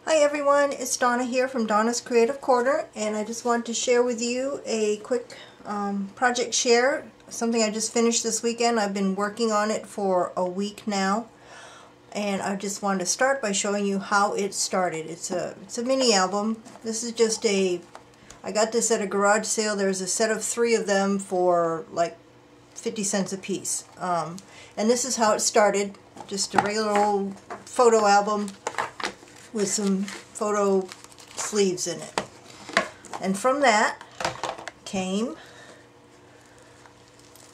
Hi everyone, it's Donna here from Donna's Creative Corner, and I just wanted to share with you a quick project share, something I just finished this weekend. I've been working on it for a week now, and I just wanted to start by showing you how it started. It's a mini album. This is just I got this at a garage sale. There's a set of 3 of them for like 50 cents a piece. And this is how it started. Just a regular old photo album with some photo sleeves in it. And from that came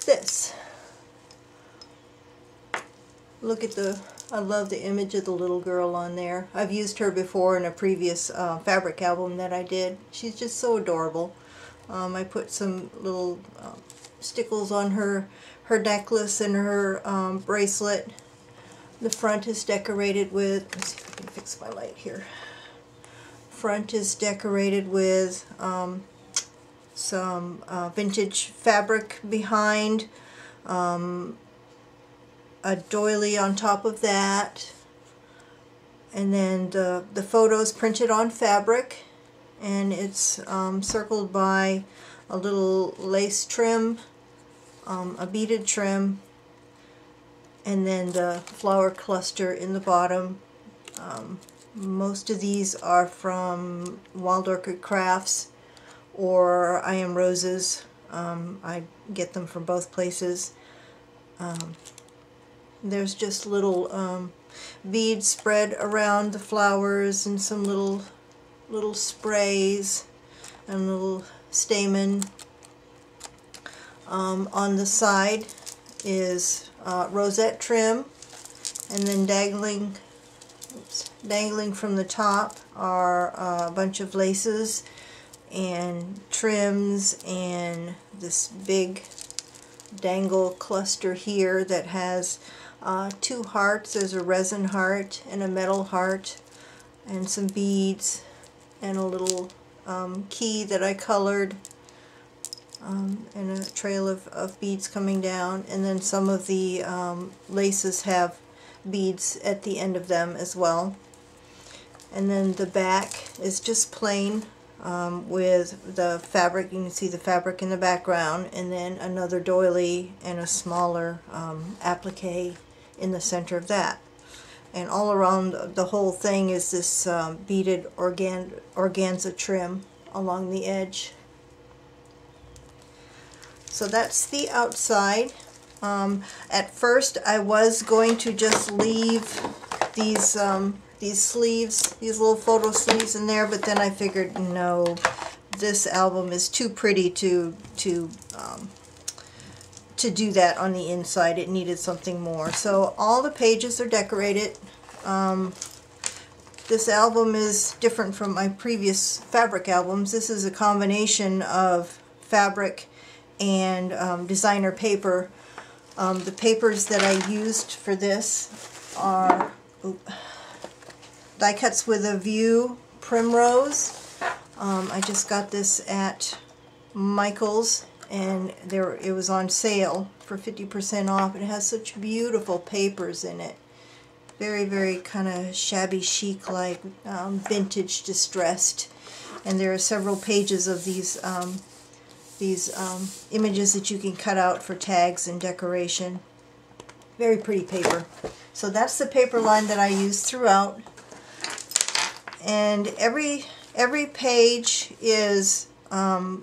this. Look at I love the image of the little girl on there. I've used her before in a previous fabric album that I did. She's just so adorable. I put some little stickles on her necklace and her bracelet. The front is decorated with, let's see if I can fix my light here. Front is decorated with some vintage fabric behind, a doily on top of that, and then the photos printed on fabric, and it's circled by a little lace trim, a beaded trim, and then the flower cluster in the bottom. Most of these are from Wild Orchid Crafts or I Am Roses. I get them from both places. There's just little beads spread around the flowers and some little sprays and little stamen. On the side is rosette trim, and then dangling from the top are a bunch of laces and trims, and this big dangle cluster here that has 2 hearts. There's a resin heart and a metal heart and some beads and a little key that I colored, and a trail of beads coming down, and then some of the laces have beads at the end of them as well. And then the back is just plain with the fabric. You can see the fabric in the background, and then another doily and a smaller applique in the center of that. And all around the whole thing is this beaded organza trim along the edge. So that's the outside. At first I was going to just leave these sleeves, these little photo sleeves in there, but then I figured no, this album is too pretty to do that on the inside. It needed something more. So all the pages are decorated. This album is different from my previous fabric albums. This is a combination of fabric and designer paper. The papers that I used for this are die cuts with a view Primrose. I just got this at Michael's, and it was on sale for 50% off. It has such beautiful papers in it. Very, very kind of shabby chic, like vintage distressed. And there are several pages of these images that you can cut out for tags and decoration. Very pretty paper. So that's the paper line that I used throughout. And every page is 2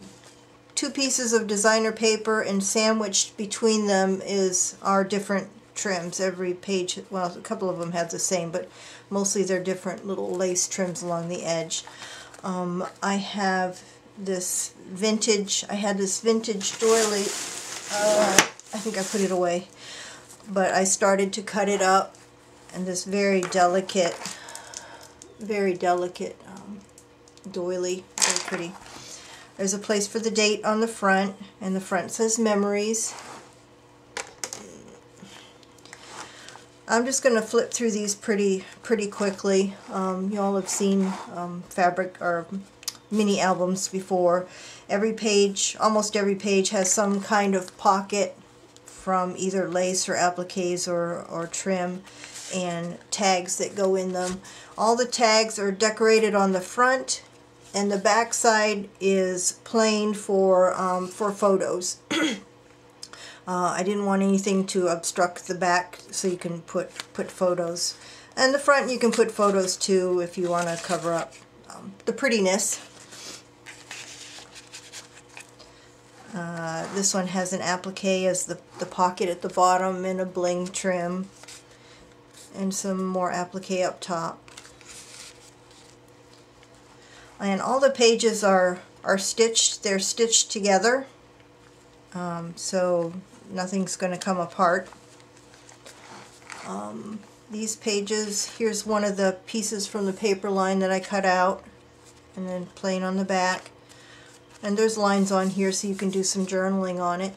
pieces of designer paper, and sandwiched between them are different trims. Every page, well, a couple of them have the same, but mostly they're different little lace trims along the edge. I have this vintage, doily. I think I put it away, but I started to cut it up, and this very delicate doily, very pretty. There's a place for the date on the front, and the front says memories. I'm just going to flip through these pretty quickly. You all have seen fabric or mini albums before. Almost every page has some kind of pocket from either lace or appliques or trim. and tags that go in them. All the tags are decorated on the front, and the back side is plain for photos. I didn't want anything to obstruct the back, so you can put photos. And the front you can put photos too if you want to cover up the prettiness. This one has an applique as the pocket at the bottom and a bling trim, and some more applique up top. And all the pages are stitched. They're stitched together, so nothing's going to come apart. These pages, here's one of the pieces from the paper line that I cut out, and then plain on the back. And there's lines on here so you can do some journaling on it.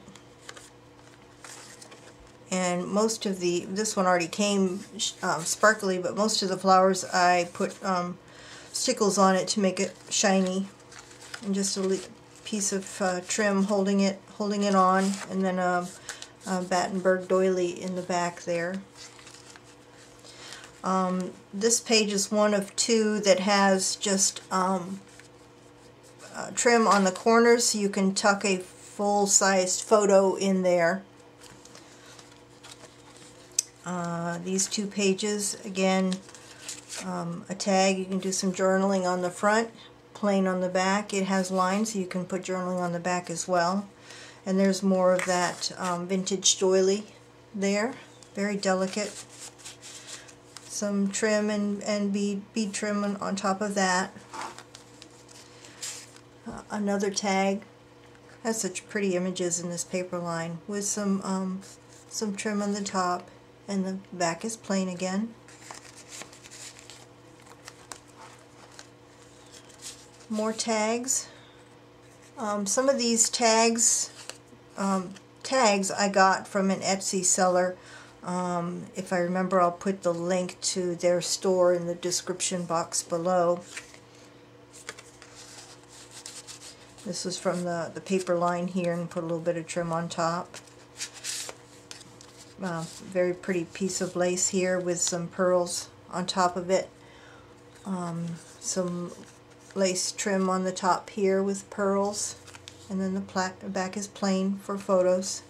And most of this one already came sparkly, but most of the flowers I put stickles on it to make it shiny, and just a piece of trim holding it on, and then a Battenberg doily in the back there. This page is one of two that has just trim on the corners, so you can tuck a full-sized photo in there. These two pages, again, a tag, you can do some journaling on the front, plain on the back. It has lines, so you can put journaling on the back as well. And there's more of that vintage doily there, very delicate. Some trim and bead trim on top of that. Another tag. Has such pretty images in this paper line, with some trim on the top, and the back is plain again. More tags. Some of these tags I got from an Etsy seller. If I remember, I'll put the link to their store in the description box below. This was from the paper line here, and put a little bit of trim on top. Very pretty piece of lace here with some pearls on top of it. Some lace trim on the top here with pearls, and then the back is plain for photos.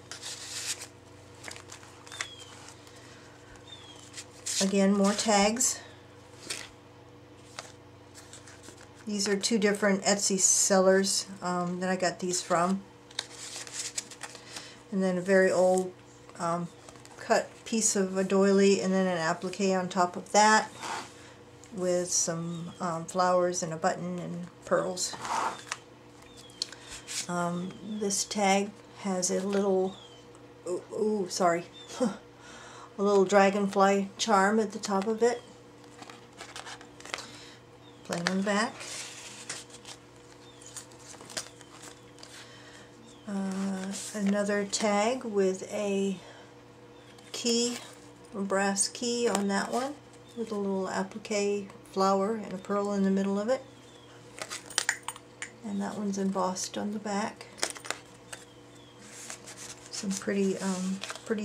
Again, more tags. These are two different Etsy sellers that I got these from. And then a very old cut piece of a doily, and then an applique on top of that, with some flowers and a button and pearls. This tag has a little, a little dragonfly charm at the top of it. Plain on the back. Another tag with a key, a brass key on that one, with a little applique flower and a pearl in the middle of it. And that one's embossed on the back. Some pretty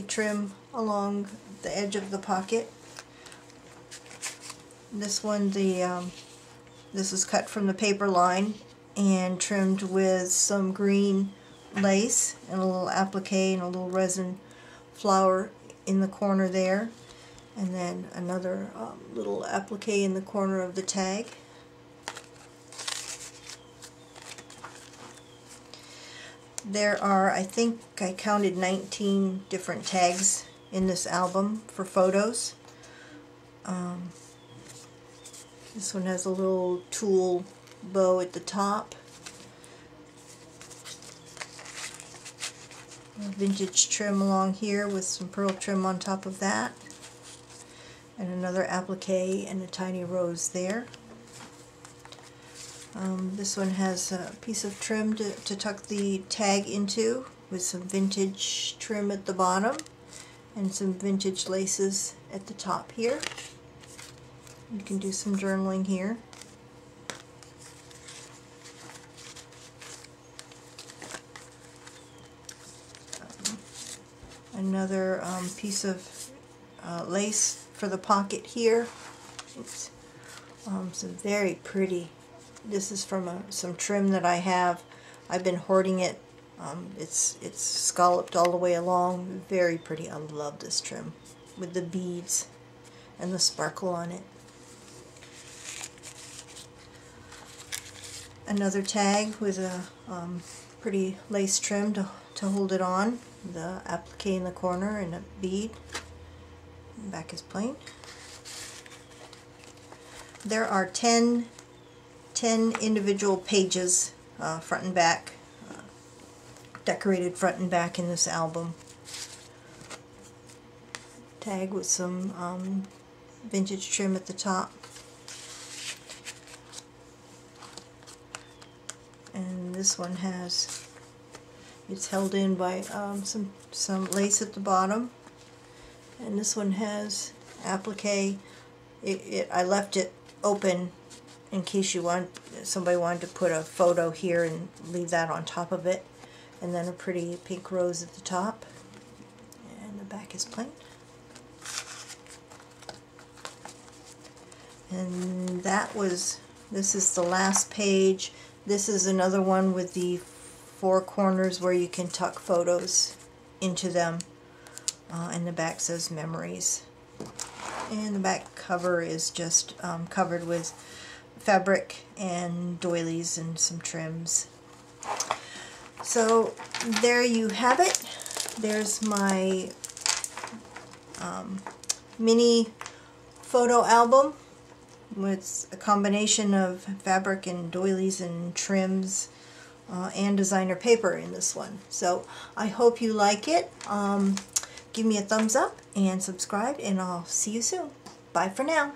trim along the edge of the pocket. This one, this is cut from the paper line and trimmed with some green lace and a little applique and a little resin flower in the corner there, and then another little applique in the corner of the tag. There are, I think I counted 19 different tags in this album for photos. This one has a little tulle bow at the top. Vintage trim along here with some pearl trim on top of that. And another applique and a tiny rose there. This one has a piece of trim to tuck the tag into, with some vintage trim at the bottom and some vintage laces at the top here. You can do some journaling here. Another piece of lace for the pocket here. Oops. Some very pretty. This is from some trim that I have. I've been hoarding it. It's scalloped all the way along. Very pretty. I love this trim with the beads and the sparkle on it. Another tag with a pretty lace trim to hold it on. The applique in the corner and a bead. The back is plain. There are 10 individual pages, front and back, decorated front and back in this album. Tag with some vintage trim at the top. And this one has, it's held in by some lace at the bottom. And this one has applique. I left it open in case somebody wanted to put a photo here and leave that on top of it. And then a pretty pink rose at the top. And the back is plain. And this is the last page. This is another one with the 4 corners where you can tuck photos into them. And the back says memories. And the back cover is just covered with fabric and doilies and some trims. So there you have it. There's my mini photo album with a combination of fabric and doilies and trims and designer paper in this one. So I hope you like it. Give me a thumbs up and subscribe, and I'll see you soon. Bye for now.